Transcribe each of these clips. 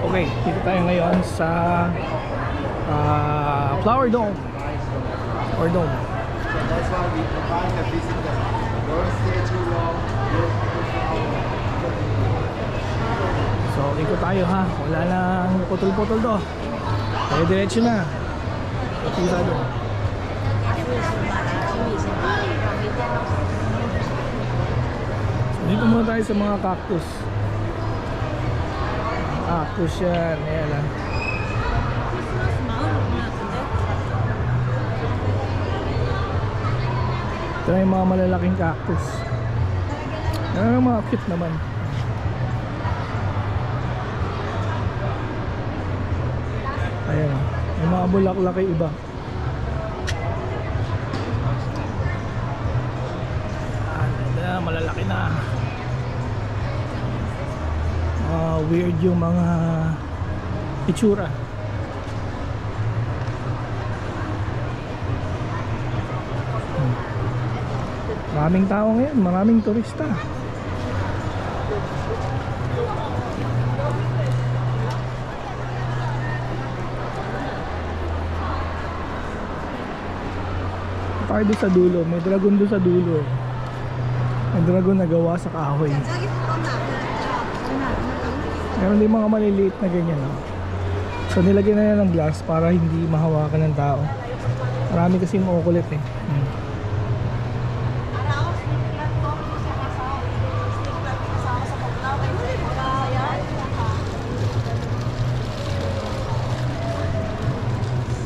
Okay, dito tayo ngayon sa Flower Dome. Flower Dome. So that's why we provide the visitor. Don't stay too long. So, ikot tayo ha. Wala nang putol-putol to. Kaya diretso na. Pisa doon. So, dito muna tayo sa mga cactus. Cactus yan. Ayan lang. Ito na yung mga malalaking cactus. Yan ang mga cute naman. Ayan o. Yung mga bulaklak ay iba. Ayan, malalaki na. Weird yung mga itsura. Maraming tao ngayon, maraming turista. Tayo doon sa dulo, may dragon doon sa dulo. May dragon na gawa sa kahoy. Meron din mga maliliit na ganyan, no? So nilagyan na yan ng glass para hindi mahawakan ng tao. Marami kasing makukulit eh.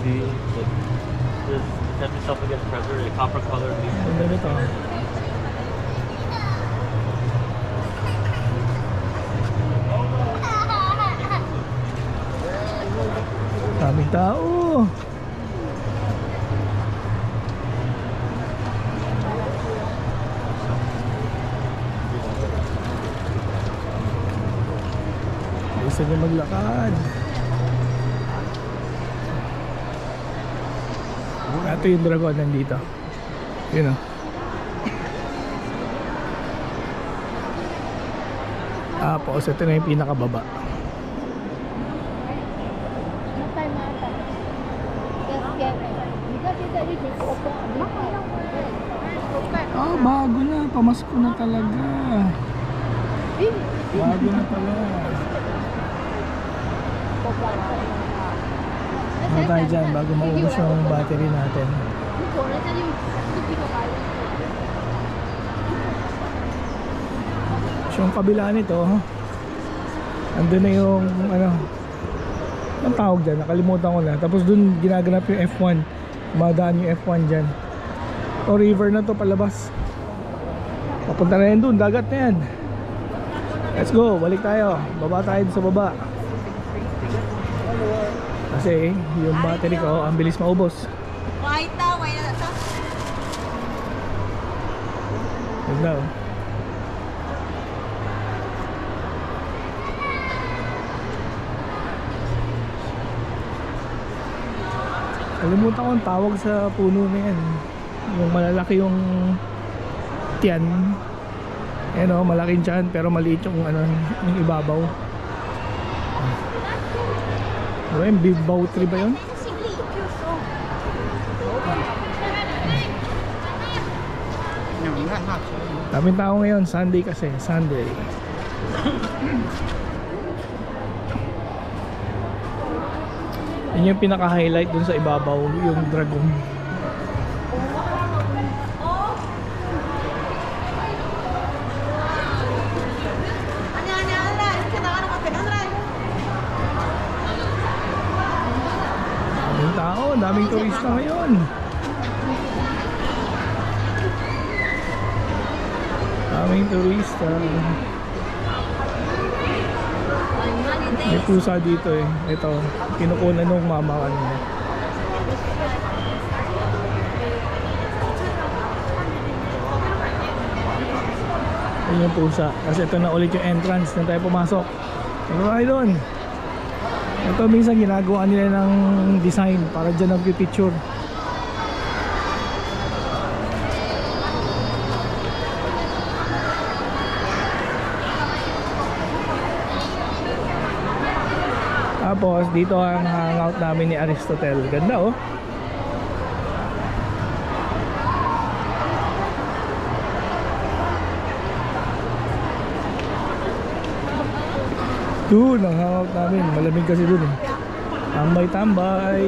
See, this protect yourself against predator. A copper colored leaf. Ganda nito. Daming tao. Gusto niya maglakad. Ito yung dragon nandito. Yun o. Tapos ito na yung pinakababa. Bago na. Pamasko na talaga. Bago na pala. Ano tayo dyan bago maubos yung battery natin. So yung kabila nito, andun na yung ano, ang tawag dyan, nakalimutan ko na. Tapos dun ginaganap yung F1, madaan yung F1 dyan. O river na to palabas. Papunta na yan dun, dagat na yan. Let's go, balik tayo. Baba tayo sa baba. Kasi yung battery ko ang bilis maubos. Ganda oh. Kalimutan ko ang tawag sa puno na yan. Yung malalaki yung tiyan. Ayan o, malaking tiyan pero maliit yung, ano, yung ibabaw. Ano yung big bow tree ba yun? Daming tao ngayon, Sunday kasi, Sunday. Yun yung pinaka-highlight dun sa ibabaw, yung dragon. Daming tao, daming turista ngayon. Daming turista. May pusa dito eh. Ito, kinukunan ng mama kanina. Ayun yung pusa. Kasi ito na ulit yung entrance na tayo pumasok. Ano tayo doon? Ito minsan ginagawa nila ng design para dyan nagpipicture. Tapos dito ang hangout namin ni Aristotle. Ganda oh. Doon ang hangout namin. Malamig kasi doon eh. Tambay-tambay.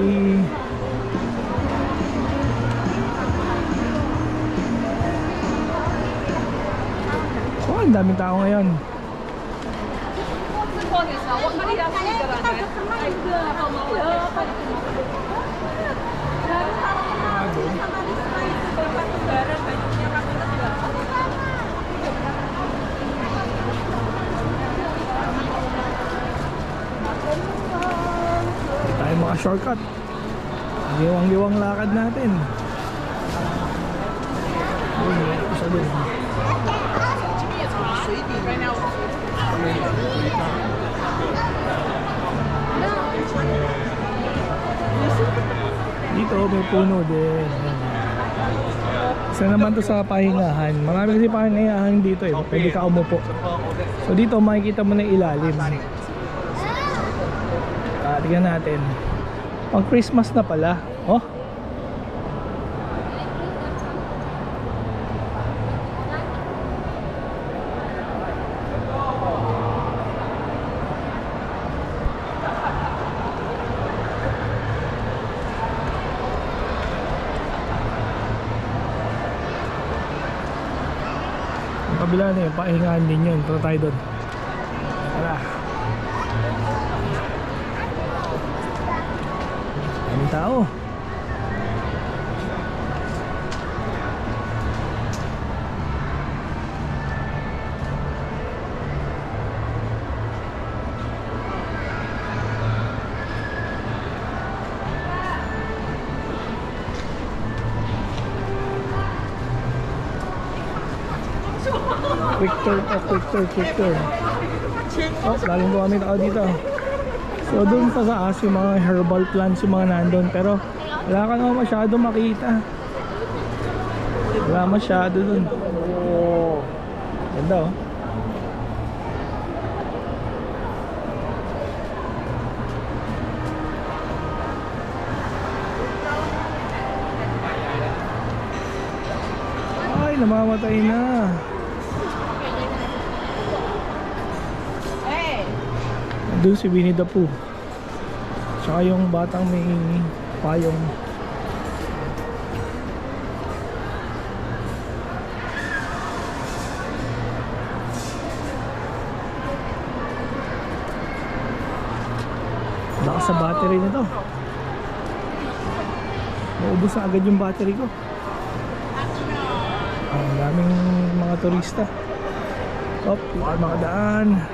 Oh, ang daming tao ngayon. Tayo mga shortcut. Liwang-liwang lakad natin. Uy, isa doon. Dito may puno din. Isa naman to sa pahingahan. Marami kasi pahingahan dito eh. Pwede ka umupo. So dito makikita mo na yung ilalim. Tignan natin. Pag Christmas na pala. Oh. Ang kabila na yun, pahingahan din yun. Punta tayo doon. Tara. Daming tao. Quick turn. Oh, lalim po kami tao dito. So dun sa taas yung mga herbal plants yung mga nandun. Pero wala ka naman masyado makita. Wala masyado dun. Oh, ganda oh. Ay, namamatay na. Doon si Winnie the Pooh. Tsaka yung batang may payong. Baka sa battery nito. Maubos na agad yung battery ko. Ang daming mga turista. Op, ay makadaan.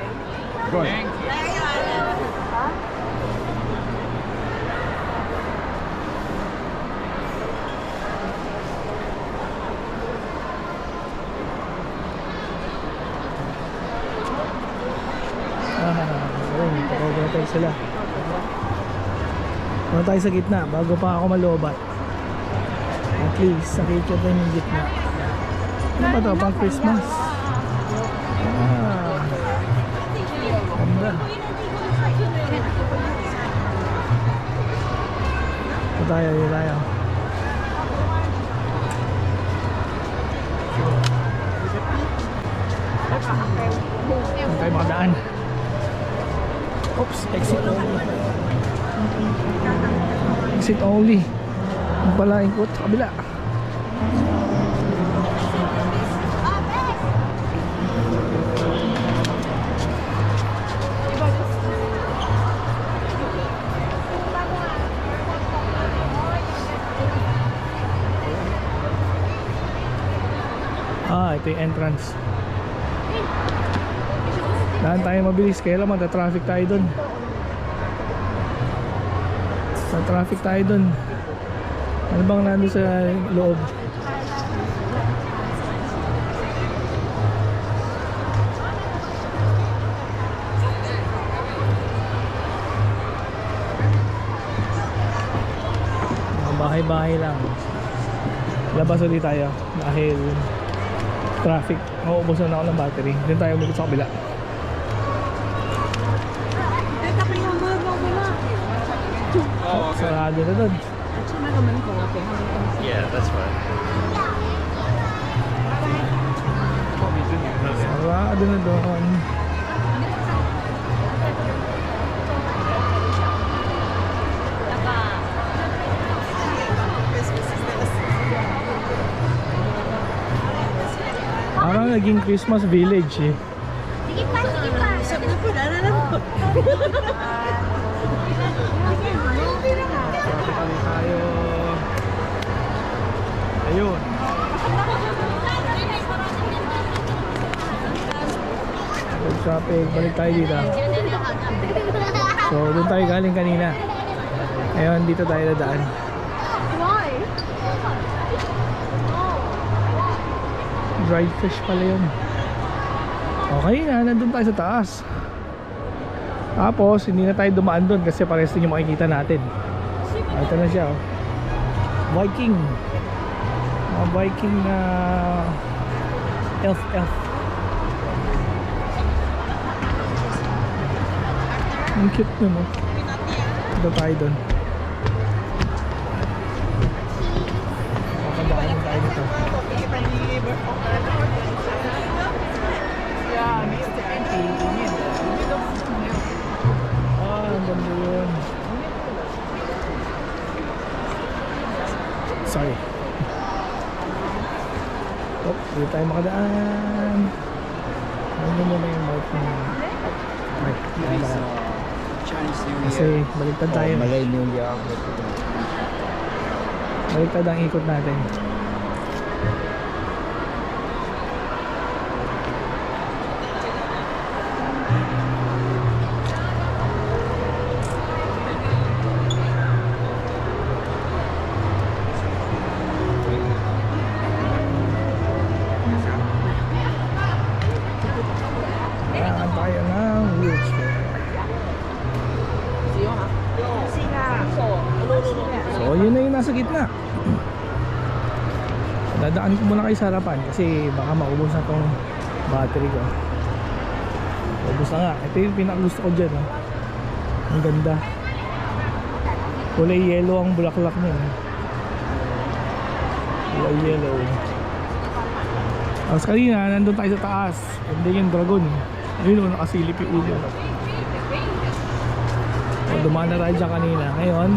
Go. Ayun, tayo sila. Punta tayo sa gitna bago pa ako malobat. At least nakikita tayo yung gitna. Ano ba ito? Pang Christmas. Ganda. Ito tayo. Saan tayo makadaan? Oops, exit only. Exit only. Ang pala ikot sa kabila. Ito yung entrance. Dahan tayo mabilis, kaya lang mata-traffic tayo dun. Mata-traffic tayo dun. Ano bang nandun sa loob? Mga bahay-bahay lang. Labas ulit tayo dahil traffic. Mauubusan na ako ng battery. Doon tayo ulit sa kabila. Sarado na doon. 出那个门口给他们东西。 Yeah, that's right. Sarado na doon. Parang naging Christmas village eh. Sige pa, sige pa. Sabi na po, nananan po. Shopping kami tayo. Ayun. Shopping, balik tayo dito. So, doon tayo galing kanina. Ngayon, dito tayo dadaan. Why? Dried fish pala yun. Okay na, nandun tayo sa taas. Tapos, hindi na tayo dumaan doon kasi parehas din yung makikita natin. Ito na siya, oh. Viking. Mga Viking na elf. Ang cute nun, oh. Ito tayo doon. Makadaan tayo dito. Ang ganda yun. Sorry. Oh, hindi tayo makadaan. Ano mo na yung mark niya? Mark. Chinese New Year. Kasi baliktad tayo. Malay New Year. Baliktad ang ikot natin. Kailangan tayo ng wheelchair. So yun na yung nasa gitna. Dadaan ko muna kayo sa harapan kasi baka maubos na tong battery ko. Ubus na nga. Ito yung pinakagusto ko dyan, oh. Ang ganda. Kulay yellow ang bulaklak niya, oh. Kulay yellow. Tapos kanina nandun tayo sa taas. And then yung dragon, yun, oh, nakasilip yung ulo. So, dumaan na tayo dyan kanina. Ngayon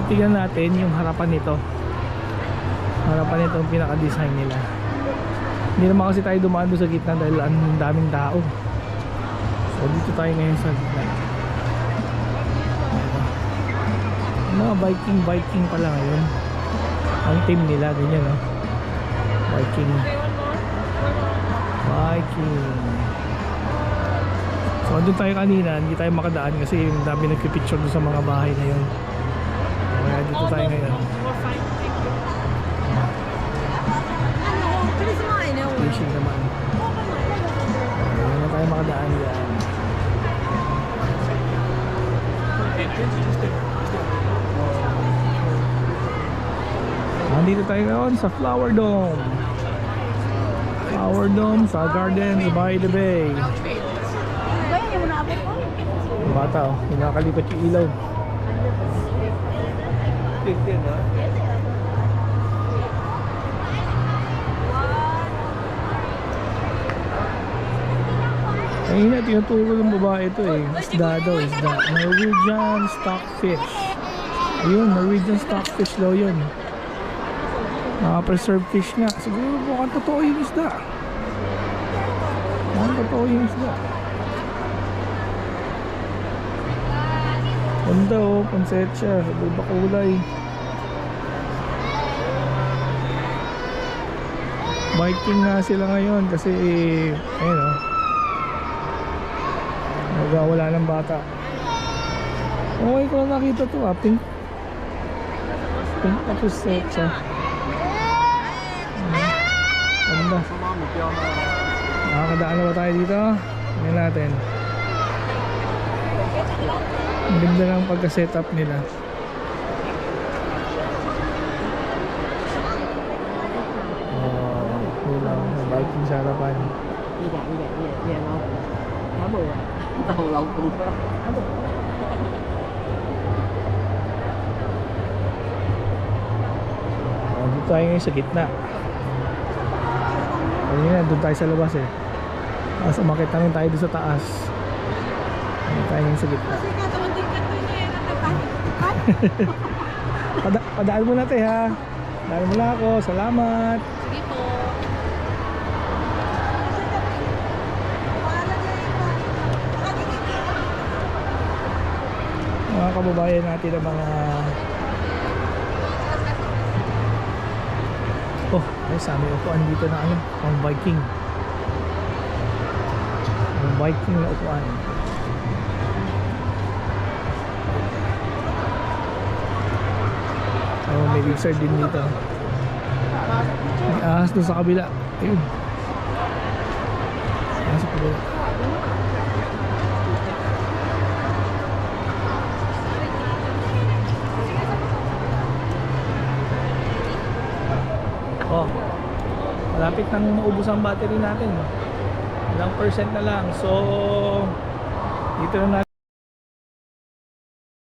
tingnan natin yung harapan nito. Harapan nito ang pinaka-design nila. Hindi naman kasi tayo dumaan doon sa gitna dahil ang daming tao. So dito tayo ngayon sa gitna. Mga Viking pala ngayon. Ang team nila, ganyan, no? Viking. So andun tayo kanina, hindi tayo makadaan kasi yung dami nagpipicture doon sa mga bahay na yun. Kaya dito tayo ngayon. Fishing naman. Hindi na tayo makadaan yan. Nandito tayo ngayon sa Flower Dome. Flower Dome sa Gardens by the Bay. Yung bata, oh, pinakalipat yung ilaw. Ayun na, tinuturo ng babae ito eh. Isda daw, isda. Norwegian stockfish. Ayun, Norwegian stockfish daw yun. Preserved fish nga. Siguro mukhang totoo yung isda. Mukhang totoo yung isda. Ganda, oh, pansetsya. Iba kulay. Viking nga sila ngayon kasi ayun, oh, nagwawala ng bata. Okay ko na nakita to, ah. Pink na pansetsya. Ganda. Nakakadaan na ba tayo dito? Tingnan natin. Ang ganda ng pagka-setup nila. Viking sa harapan. Dito tayo ngayon sa gitna. Ayun na, doon tayo sa labas eh. Tapos umakit na rin tayo doon sa taas. Ayun tayo ngayon sa gitna. Padaan mo na tayo ha. Padaan mo na ako. Salamat. Sige po. Mga kababayan natin ang mga ay sa amin upuan dito na ano, pang Viking. Ang Viking na upuan. Oh, may lizard din dito. May ahas doon sa kabila. Ayun. Ahas sa kabila. Oh, malapit nang maubos ang battery natin. Ilang percent na lang. So, dito na natin.